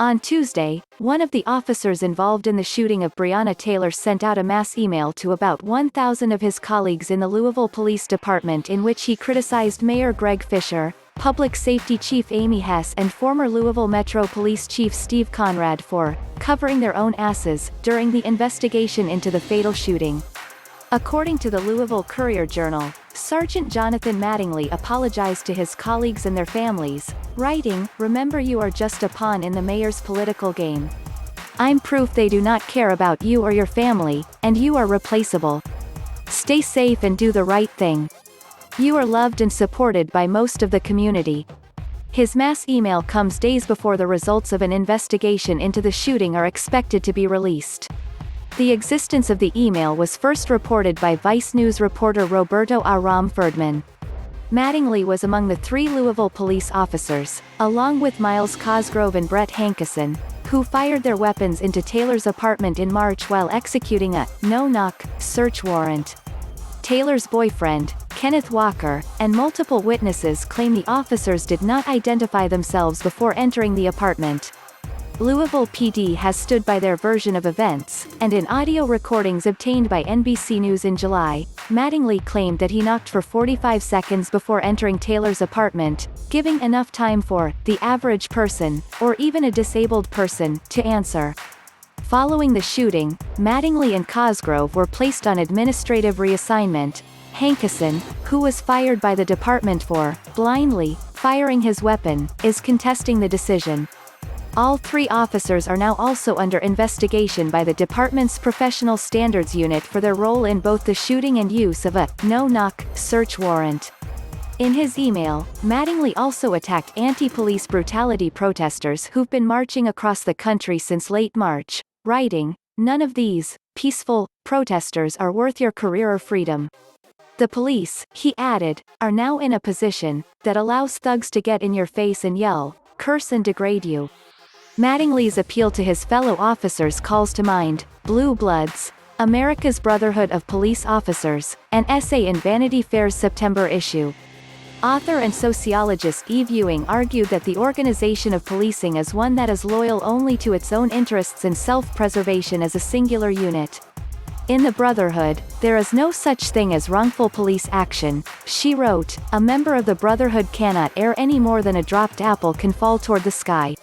On Tuesday, one of the officers involved in the shooting of Breonna Taylor sent out a mass email to about 1,000 of his colleagues in the Louisville Police Department in which he criticized Mayor Greg Fisher, Public Safety Chief Amy Hess and former Louisville Metro Police Chief Steve Conrad for covering their own asses during the investigation into the fatal shooting. According to the Louisville Courier-Journal, Sergeant Jonathan Mattingly apologized to his colleagues and their families, writing, "Remember, you are just a pawn in the mayor's political game. I'm proof they do not care about you or your family, and you are replaceable. Stay safe and do the right thing. You are loved and supported by most of the community." His mass email comes days before the results of an investigation into the shooting are expected to be released. The existence of the email was first reported by Vice News reporter Roberto Aram Ferdman. Mattingly was among the 3 Louisville police officers, along with Miles Cosgrove and Brett Hankison, who fired their weapons into Taylor's apartment in March while executing a no-knock search warrant. Taylor's boyfriend, Kenneth Walker, and multiple witnesses claim the officers did not identify themselves before entering the apartment. Louisville PD has stood by their version of events, and in audio recordings obtained by NBC News in July, Mattingly claimed that he knocked for 45 seconds before entering Taylor's apartment, giving enough time for the average person, or even a disabled person, to answer. Following the shooting, Mattingly and Cosgrove were placed on administrative reassignment. Hankison, who was fired by the department for blindly firing his weapon, is contesting the decision. All 3 officers are now also under investigation by the department's Professional Standards Unit for their role in both the shooting and use of a no-knock search warrant. In his email, Mattingly also attacked anti-police brutality protesters who've been marching across the country since late March, writing, "None of these peaceful protesters are worth your career or freedom. The police," he added, "are now in a position that allows thugs to get in your face and yell, curse and degrade you." Mattingly's appeal to his fellow officers calls to mind Blue Bloods, America's Brotherhood of Police Officers, an essay in Vanity Fair's September issue. Author and sociologist Eve Ewing argued that the organization of policing is one that is loyal only to its own interests and self-preservation as a singular unit. In the Brotherhood, there is no such thing as wrongful police action, she wrote. A member of the Brotherhood cannot err any more than a dropped apple can fall toward the sky.